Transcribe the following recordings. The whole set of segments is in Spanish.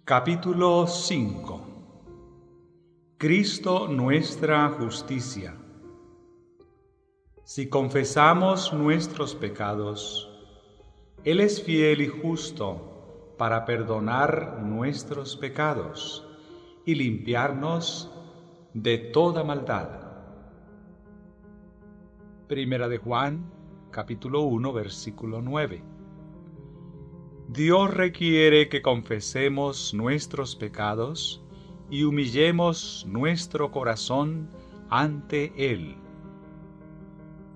Capítulo 5. Cristo nuestra justicia. Si confesamos nuestros pecados, Él es fiel y justo para perdonar nuestros pecados y limpiarnos de toda maldad. Primera de Juan, capítulo 1, versículo 9. Dios requiere que confesemos nuestros pecados y humillemos nuestro corazón ante Él.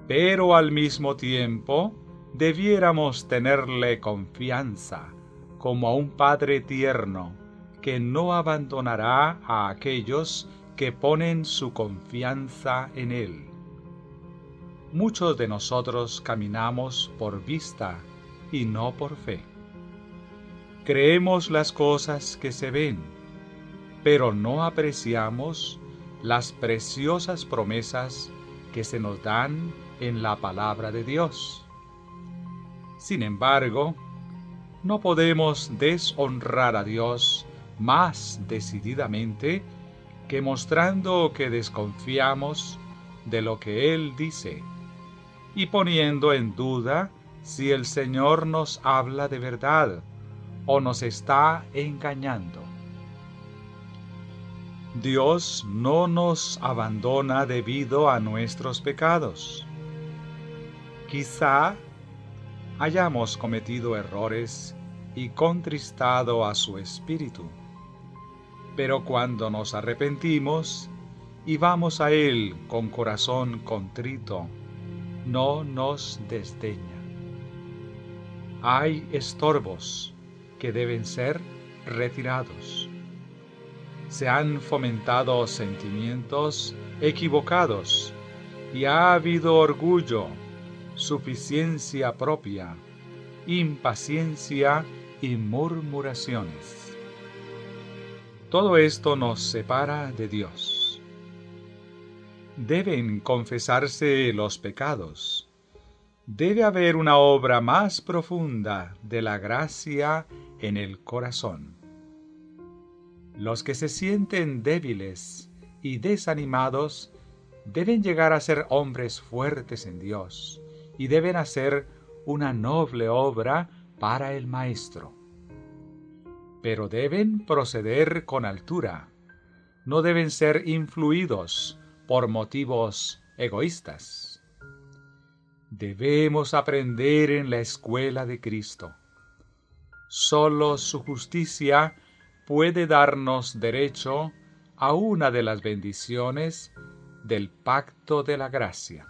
Pero al mismo tiempo, debiéramos tenerle confianza como a un Padre tierno que no abandonará a aquellos que ponen su confianza en Él. Muchos de nosotros caminamos por vista y no por fe. Creemos las cosas que se ven, pero no apreciamos las preciosas promesas que se nos dan en la palabra de Dios. Sin embargo, no podemos deshonrar a Dios más decididamente que mostrando que desconfiamos de lo que Él dice y poniendo en duda si el Señor nos habla de verdad o nos está engañando. Dios no nos abandona debido a nuestros pecados. Quizá hayamos cometido errores y contristado a su espíritu, pero cuando nos arrepentimos y vamos a Él con corazón contrito, no nos desdeña. Hay estorbos que deben ser retirados. Se han fomentado sentimientos equivocados y ha habido orgullo, suficiencia propia, impaciencia y murmuraciones. Todo esto nos separa de Dios. Deben confesarse los pecados. Debe haber una obra más profunda de la gracia en el corazón. Los que se sienten débiles y desanimados deben llegar a ser hombres fuertes en Dios y deben hacer una noble obra para el Maestro. Pero deben proceder con altura, no deben ser influidos por motivos egoístas. Debemos aprender en la escuela de Cristo. Solo su justicia puede darnos derecho a una de las bendiciones del pacto de la gracia.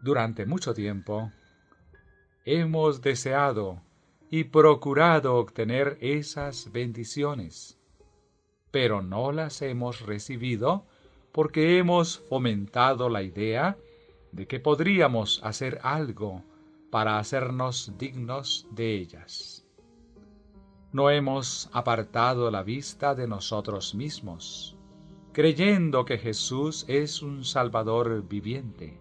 Durante mucho tiempo, hemos deseado y procurado obtener esas bendiciones, pero no las hemos recibido porque hemos fomentado la idea de que podríamos hacer algo para hacernos dignos de ellas. No hemos apartado la vista de nosotros mismos, creyendo que Jesús es un Salvador viviente.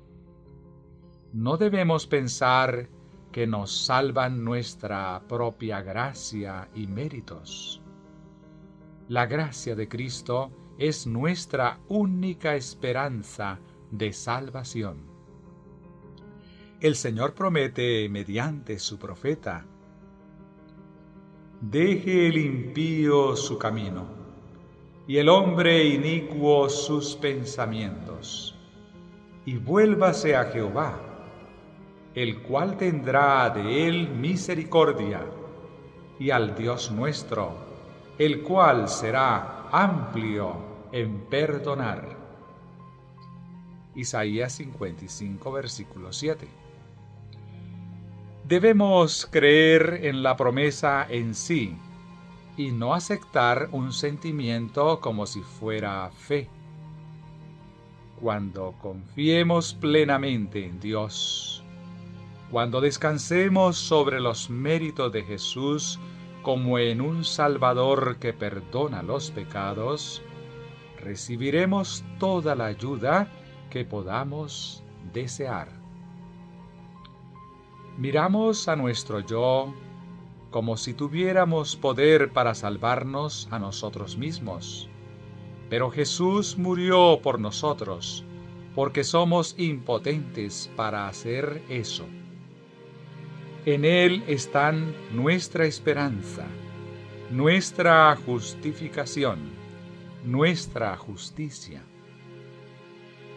No debemos pensar que nos salvan nuestra propia gracia y méritos. La gracia de Cristo es nuestra única esperanza de salvación. El Señor promete mediante su profeta: deje el impío su camino, y el hombre inicuo sus pensamientos, y vuélvase a Jehová, el cual tendrá de él misericordia, y al Dios nuestro, el cual será amplio en perdonar. Isaías 55, versículo 7. Debemos creer en la promesa en sí y no aceptar un sentimiento como si fuera fe. Cuando confiemos plenamente en Dios, cuando descansemos sobre los méritos de Jesús como en un Salvador que perdona los pecados, recibiremos toda la ayuda que podamos desear. Miramos a nuestro yo como si tuviéramos poder para salvarnos a nosotros mismos. Pero Jesús murió por nosotros, porque somos impotentes para hacer eso. En Él están nuestra esperanza, nuestra justificación, nuestra justicia.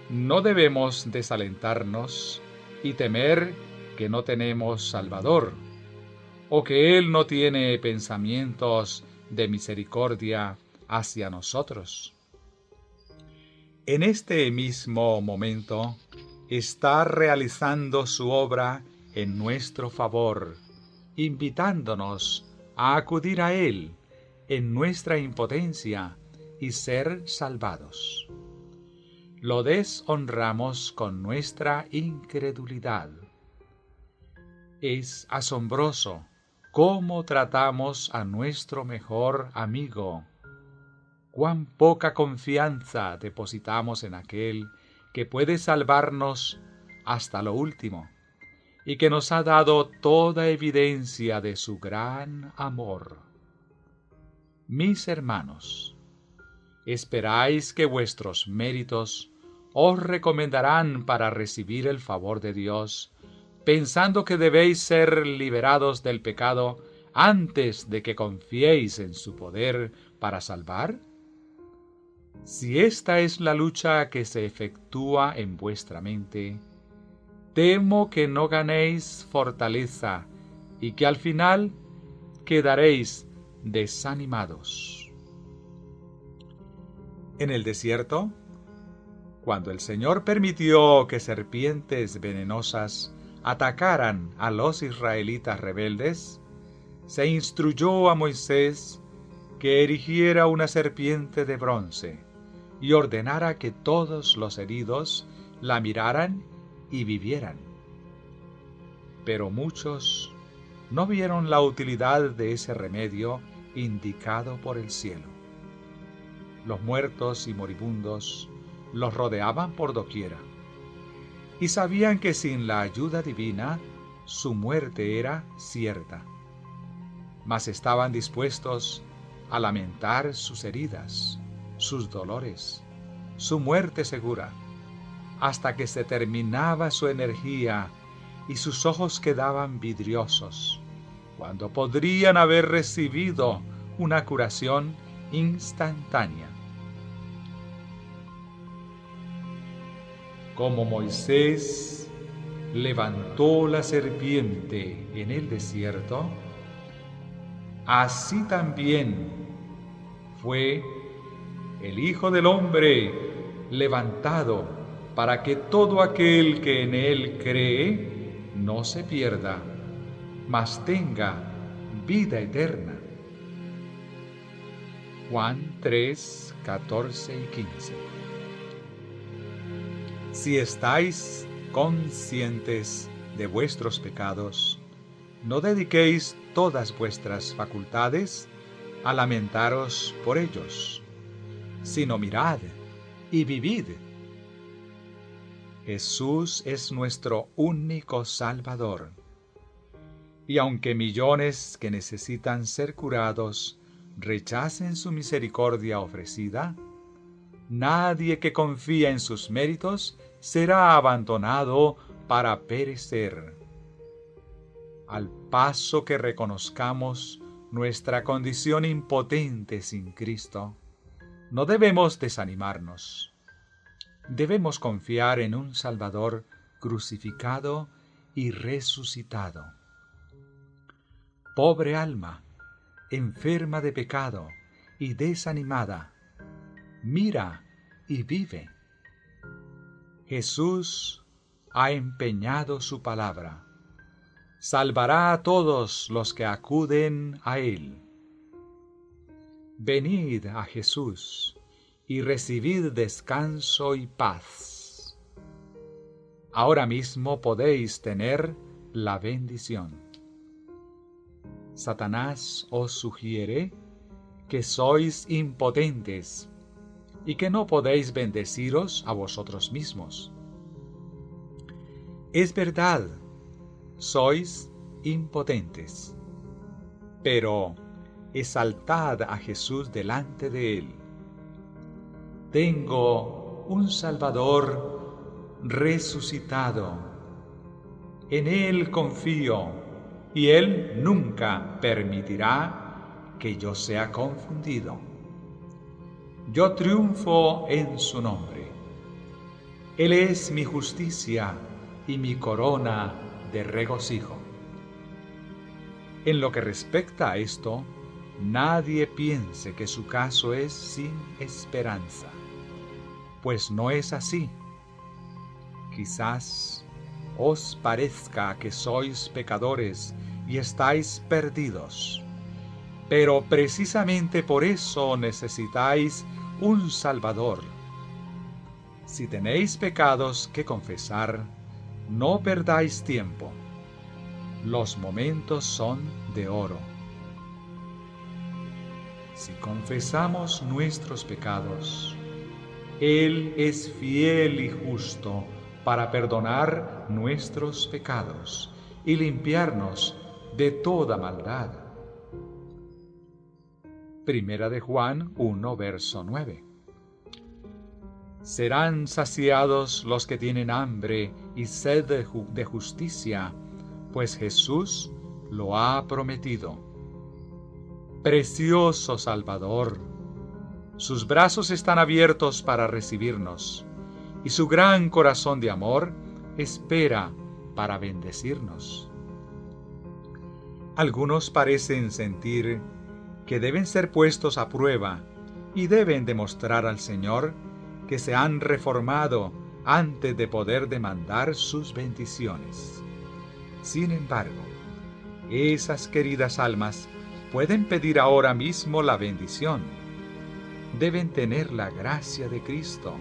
No debemos desalentarnos y temer que no tenemos Salvador, o que Él no tiene pensamientos de misericordia hacia nosotros. En este mismo momento está realizando su obra en nuestro favor, invitándonos a acudir a Él en nuestra impotencia y ser salvados. Lo deshonramos con nuestra incredulidad. Es asombroso cómo tratamos a nuestro mejor amigo. Cuán poca confianza depositamos en aquel que puede salvarnos hasta lo último y que nos ha dado toda evidencia de su gran amor. Mis hermanos, ¿esperáis que vuestros méritos os recomendarán para recibir el favor de Dios, pensando que debéis ser liberados del pecado antes de que confiéis en su poder para salvar? Si esta es la lucha que se efectúa en vuestra mente, temo que no ganéis fortaleza y que al final quedaréis desanimados. En el desierto, cuando el Señor permitió que serpientes venenosas atacaran a los israelitas rebeldes, se instruyó a Moisés que erigiera una serpiente de bronce y ordenara que todos los heridos la miraran y vivieran. Pero muchos no vieron la utilidad de ese remedio indicado por el cielo. Los muertos y moribundos los rodeaban por doquiera, y sabían que sin la ayuda divina su muerte era cierta, mas estaban dispuestos a lamentar sus heridas, sus dolores, su muerte segura, hasta que se terminaba su energía y sus ojos quedaban vidriosos, cuando podrían haber recibido una curación instantánea. Como Moisés levantó la serpiente en el desierto, así también fue el Hijo del Hombre levantado para que todo aquel que en él cree no se pierda, mas tenga vida eterna. Juan 3, 14 y 15. Si estáis conscientes de vuestros pecados, no dediquéis todas vuestras facultades a lamentaros por ellos, sino mirad y vivid. Jesús es nuestro único Salvador. Y aunque millones que necesitan ser curados rechacen su misericordia ofrecida, nadie que confía en sus méritos será abandonado para perecer. Al paso que reconozcamos nuestra condición impotente sin Cristo, no debemos desanimarnos. Debemos confiar en un Salvador crucificado y resucitado. Pobre alma, enferma de pecado y desanimada, mira y vive. Jesús ha empeñado su palabra. Salvará a todos los que acuden a Él. Venid a Jesús y recibid descanso y paz. Ahora mismo podéis tener la bendición. Satanás os sugiere que sois impotentes y que no podéis bendeciros a vosotros mismos. Es verdad, sois impotentes. pero exaltad a Jesús delante de él. Tengo un Salvador resucitado. En él confío y él nunca permitirá que yo sea confundido. Yo triunfo en su nombre. Él es mi justicia y mi corona de regocijo. En lo que respecta a esto, nadie piense que su caso es sin esperanza, pues no es así. Quizás os parezca que sois pecadores y estáis perdidos, pero precisamente por eso necesitáis un Salvador. Si tenéis pecados que confesar, no perdáis tiempo. Los momentos son de oro. Si confesamos nuestros pecados, Él es fiel y justo para perdonar nuestros pecados y limpiarnos de toda maldad. Primera de Juan 1, verso 9. Serán saciados los que tienen hambre y sed de justicia, pues Jesús lo ha prometido. Precioso Salvador, sus brazos están abiertos para recibirnos, y su gran corazón de amor espera para bendecirnos. Algunos parecen sentir que deben ser puestos a prueba y deben demostrar al Señor que se han reformado antes de poder demandar sus bendiciones. Sin embargo, esas queridas almas pueden pedir ahora mismo la bendición. Deben tener la gracia de Cristo,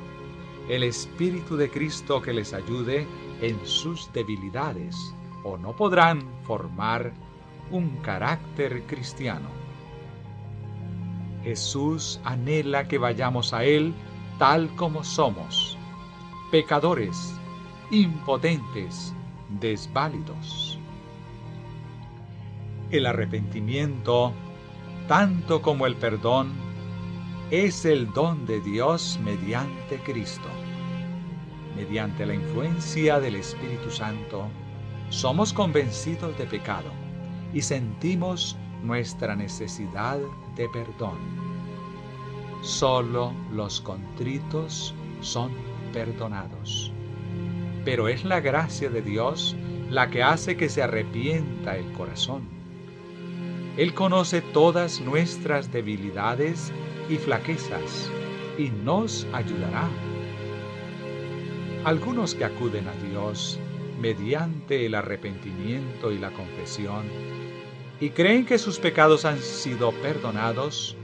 el Espíritu de Cristo que les ayude en sus debilidades, o no podrán formar un carácter cristiano. Jesús anhela que vayamos a Él tal como somos, pecadores, impotentes, desválidos. El arrepentimiento, tanto como el perdón, es el don de Dios mediante Cristo. Mediante la influencia del Espíritu Santo, somos convencidos de pecado y sentimos nuestra necesidad de perdón. Solo los contritos son perdonados. Pero es la gracia de Dios la que hace que se arrepienta el corazón. Él conoce todas nuestras debilidades y flaquezas y nos ayudará. Algunos que acuden a Dios mediante el arrepentimiento y la confesión y creen que sus pecados han sido perdonados,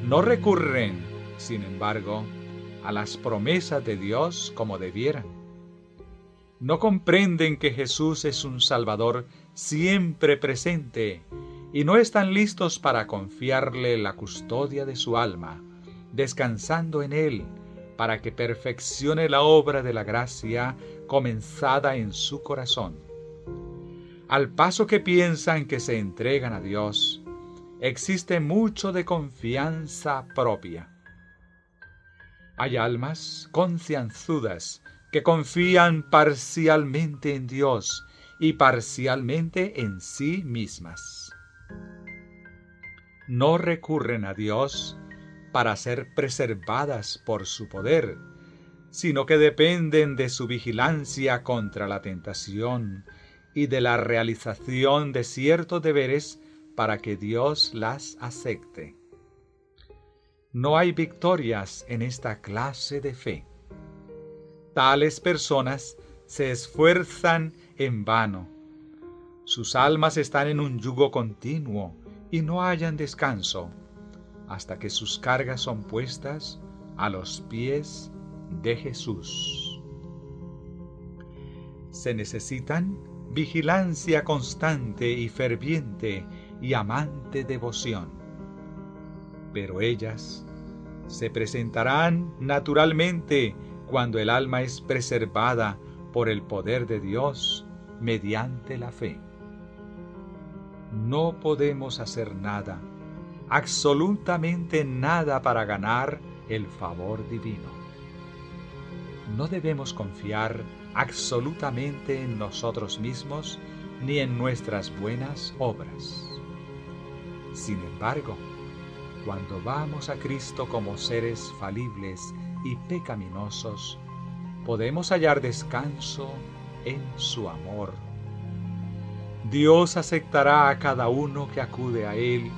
no recurren, sin embargo, a las promesas de Dios como debieran. No comprenden que Jesús es un Salvador siempre presente y no están listos para confiarle la custodia de su alma, descansando en Él para que perfeccione la obra de la gracia comenzada en su corazón. Al paso que piensan que se entregan a Dios, existe mucho de confianza propia. Hay almas concienzudas que confían parcialmente en Dios y parcialmente en sí mismas. No recurren a Dios para ser preservadas por su poder, sino que dependen de su vigilancia contra la tentación y de la realización de ciertos deberes para que Dios las acepte. No hay victorias en esta clase de fe. Tales personas se esfuerzan en vano. Sus almas están en un yugo continuo y no hallan descanso hasta que sus cargas son puestas a los pies de Jesús. Se necesitan vigilancia constante y ferviente y amante devoción. Pero ellas se presentarán naturalmente cuando el alma es preservada por el poder de Dios mediante la fe. No podemos hacer nada, absolutamente nada para ganar el favor divino. No debemos confiar absolutamente en nosotros mismos ni en nuestras buenas obras. Sin embargo, cuando vamos a Cristo como seres falibles y pecaminosos, podemos hallar descanso en su amor. Dios aceptará a cada uno que acude a Él,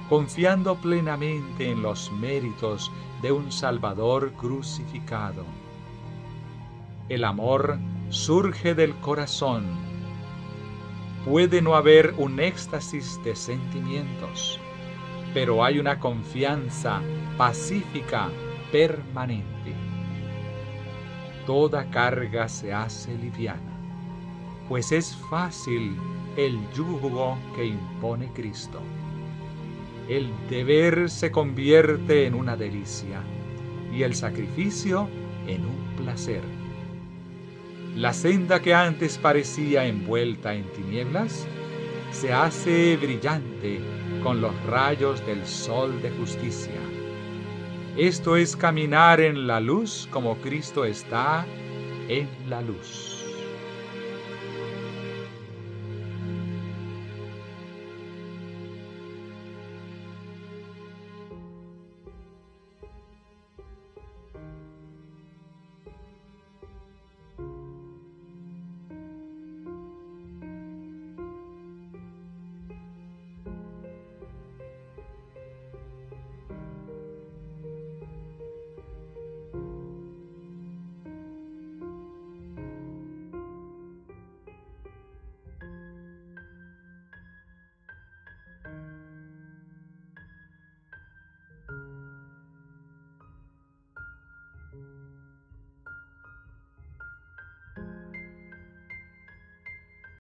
confiando plenamente en los méritos de un Salvador crucificado. El amor surge del corazón. Puede no haber un éxtasis de sentimientos, pero hay una confianza pacífica permanente. Toda carga se hace liviana, pues es fácil el yugo que impone Cristo. El deber se convierte en una delicia y el sacrificio en un placer. La senda que antes parecía envuelta en tinieblas se hace brillante con los rayos del sol de justicia. Esto es caminar en la luz como Cristo está en la luz.